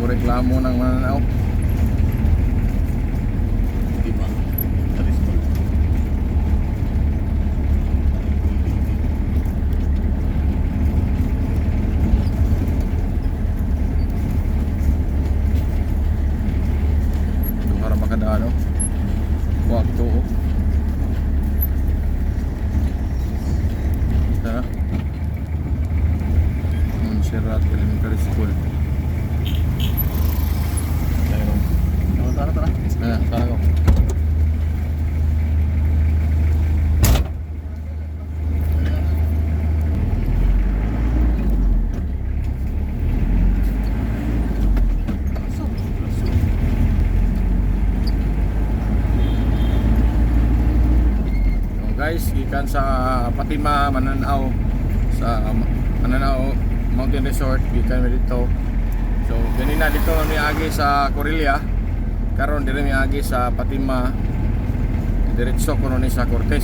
reklamo ng mananaw. Diba? Karismal. Para makadano. Wag to. Sa Montserrat Elementary School. Ayun. Tara, tara. Sana ko. Guys, ikan sa Patima, Mananao, sa Mananao Mountain Resort, ikan mo dito. So, ganina dito may agi sa Corelia, karon dire may agi sa Patima, diretso kuno ni sa Cortez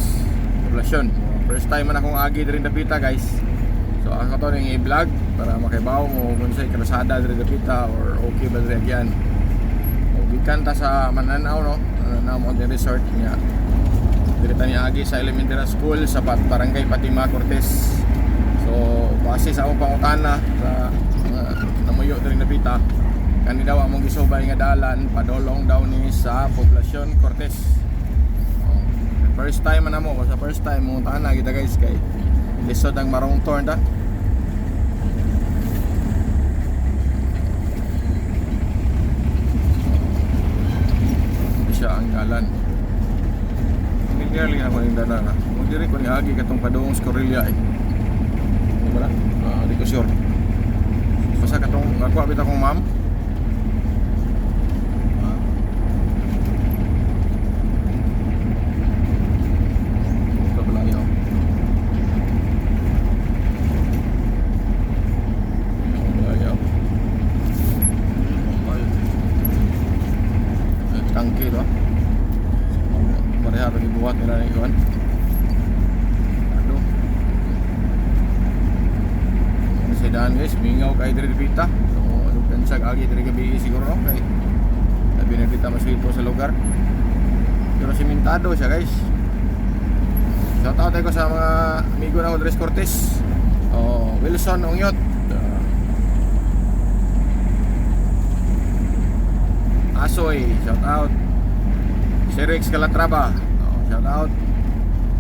poblasyon. First time man akong agi dire dapita, guys. So, ako to ning i-vlog para makibaw mo kung say kalsada dire dapita or okay ba dire yan. O gikan ta sa Mananao, no, Mananao Mountain Resort niya. Dito niya agi sa elementary school sa Barangay Patima, Cortez. So, base sa akong pangutana sa namuyo diri napita, kani daw among gisubay nga dalan padolong daw ni sa poblasyon Cortez. First time man amo, sa first time mo tana kita, guys, kay lisod ang marong torn ta. Siya ang dalan. Clearly ako yung dana na. Kung diri ko ni agi katong padung sa Corelia eh. Di ba na? Di ko sure. Basta katong ako abit akong ma'am. Ito pala yun. Tangke ito. Pareha lagi buat nila ni kawan. Aduh. Ini sedaan, guys, mingaw kay diri dipita. So, aduh sag agi diri gabi siguro, no, kay labi na kita masito sa lugar. Pero simentado siya, guys. Shout out ko sa mga amigo na Andres Cortez. Oh, Wilson Ongyot. Asoy, shout out. Sirix Calatrava, shout out.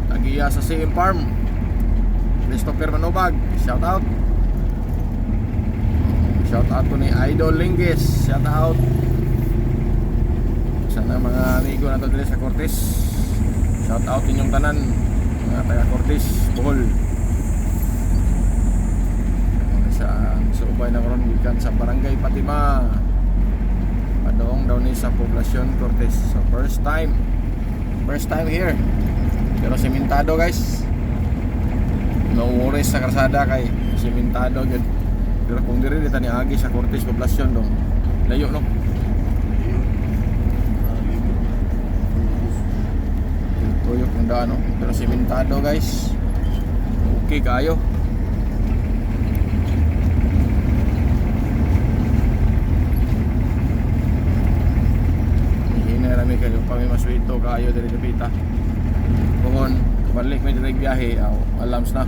Tagiya sa CM Farm, Christopher Manobag, shout out. Shout out ko ni Idol Linggis, shout out. Sana mga amigo na to dito sa Cortez, shout out inyong tanan, mga taga Cortez, Bohol. Sa subay na karon gikan sa Barangay Patima, padong daw ni sa poblasyon Cortez. So first time here, pero simentado, guys. No worries sa karsada kay simentado gud. Pero kung diri dito ni agi sa Cortez poblasyon dong layo, no. Tuyok ng daan, no? Pero simentado, guys. Okay kayo. Kami kayo kami maswito kayo diri dapita. Kung balik may direct biyahe, alams na.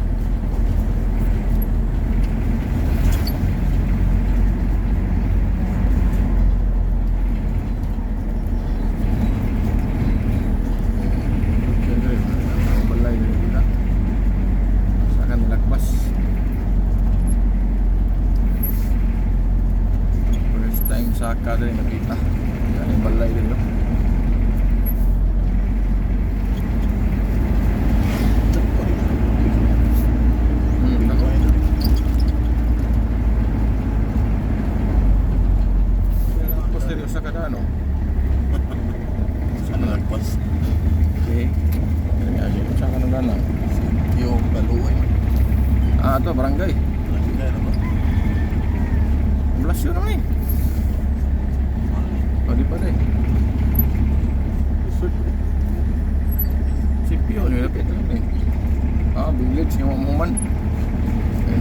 Balay diri dapita. Saka nilakbas. First time saka diri dapita. Yan balay diri. Sa kada, no? Sana nagpas. Okay. Sa kada na lang. Yung baluay. Ito barangay. Barangay na ba? Poblasyon naman eh. Di pa rin. Sipyo, nilapit lang eh. Village yung mamuman.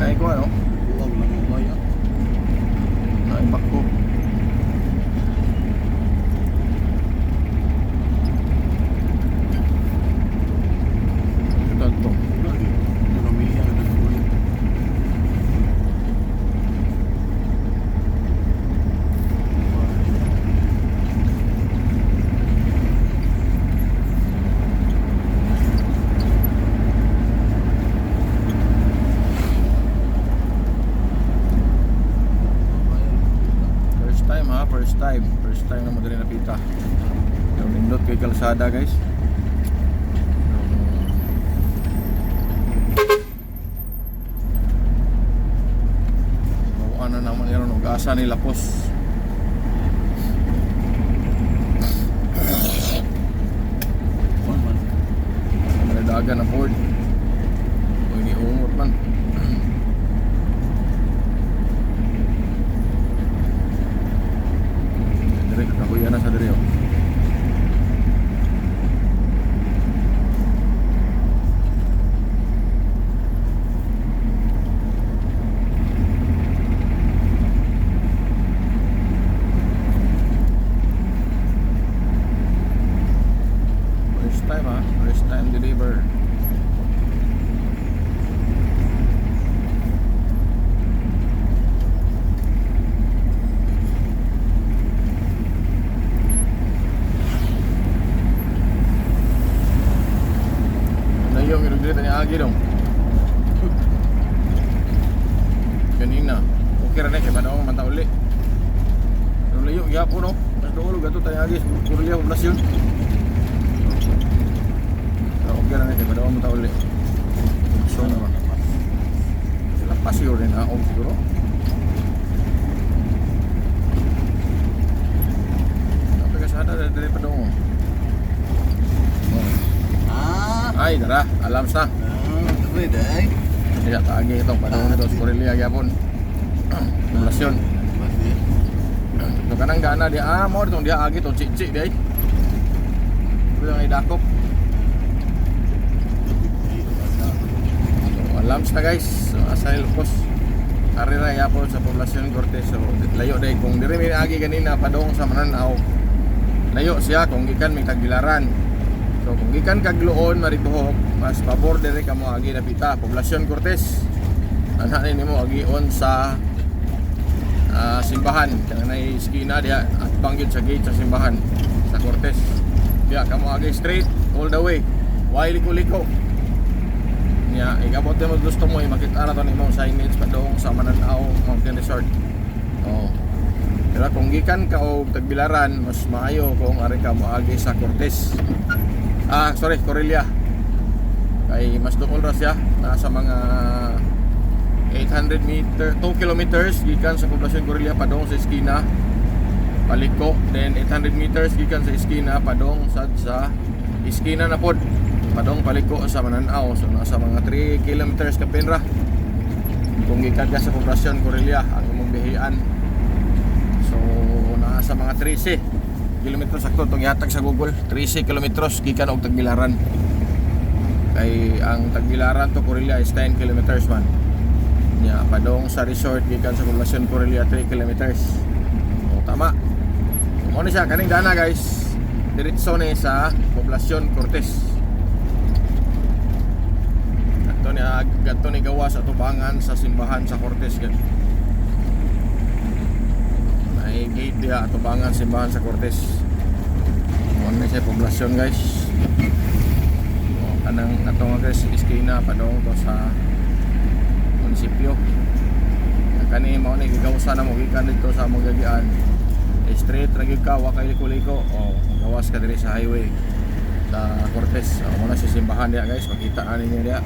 Naik ko, ano? Buwag lang ang bayan. Naibak ko. First time na madali napita. So, nindot kay kalsada guys. So, ano naman yun, asa ni Lapos. Dagan na board. O iniungot man. Dire kakuya na sa dire. First time deliver. Yung irugdita ni Agi dong. Kanina. Okay rin kaya manawang manta uli. Pero layo, yapo no. Mas doon gato tayo Agi. Kurulia poblasyon. Pero okay rin kaya manawang manta uli. So naman. Sila pasyo rin ha. Siguro. Napakasada dari pa doon. Ay, dara, alam sa. Pwede ay. Tidak tagi itong panahon ito sa Corelia gyapon. Poblasyon. Ito kanang gana dia mo itong dia agi itong chichi dia. Ito yung idakop. So, alam sa guys, so, asa Ilocos. Karera gyapon sa poblasyon Cortez. So, layo day kung diri mi agi ganina padong sa Mananaw. Layo siya kung gikan may Tagbilaran. So kung gikan kagluon marituhok, mas pabor dire kamo agi napita poblasyon Cortez. Anha ni mo agion sa simbahan kana nay iskina dia at banggid sa gate sa simbahan sa Cortez. Dia kamo agi straight all the way. Way liko-liko. Nya igabot mo gusto mo makita na to nimo signage padong sa Mananaw Mountain Resort. Oh. Pero kung gikan ka og Tagbilaran, mas maayo kung ari ka mo agi sa Cortez. Corelia. Kay mas doon ra siya, nasa mga 800 meter, 2 kilometers gikan sa poblasyon Corelia padong sa iskina Paliko, then 800 meters gikan sa iskina padong sa iskina na pod padong Paliko sa Mananaw. So nasa mga 3 kilometers ka pinra kung gikan ka sa poblasyon Corelia ang imong bihian. So nasa mga 13 kilometros sakto itong ihatag sa Google. 13 kilometros gikan og Tagbilaran. Kay ang Tagbilaran to Corelia is 10 kilometers man. Nya padong sa resort gikan sa poblasyon Corelia 3 kilometers. O tama. Mo ni siya kaning dana guys. Diretso ni sa poblasyon Cortez. Gadto ni gawas sa tubangan sa simbahan sa Cortez gan. May gate dia tubangan simbahan sa Cortez. Mo ni siya poblasyon guys. Kanang atong guys iskina padong to sa munisipyo. Kani mao ni gigawsa na mo gikan dito sa Magagian. Straight ra gyud ka wa kay liko-liko. Gawas ka diri sa highway sa Cortez. Mo na si simbahan dia guys, makita ani niyo dia.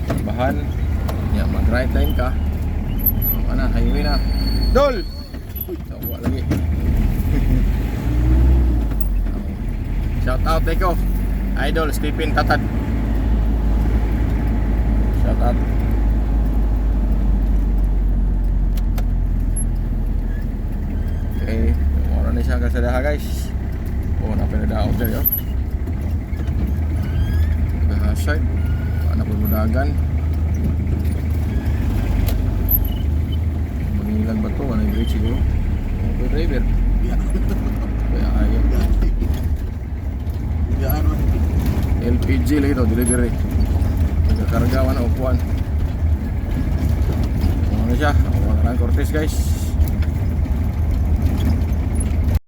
Simbahan. Ya mag right lane ka. Ana highway na. Dol. Tawa lagi. Shout out Teko. Idol Stephen Tatad. Shout out. Okay, ora ni siya kasadaha guys. Na pinadaog dyan yun. Nag-hazard. Ano po mudagan. Mangilan ba ito? Ano yung grade siguro? Okay, driver. Kaya ayaw. LPG lagi ito, delivery. Nagkakargawan na upuan. Ano siya? Wala na ang Cortez guys.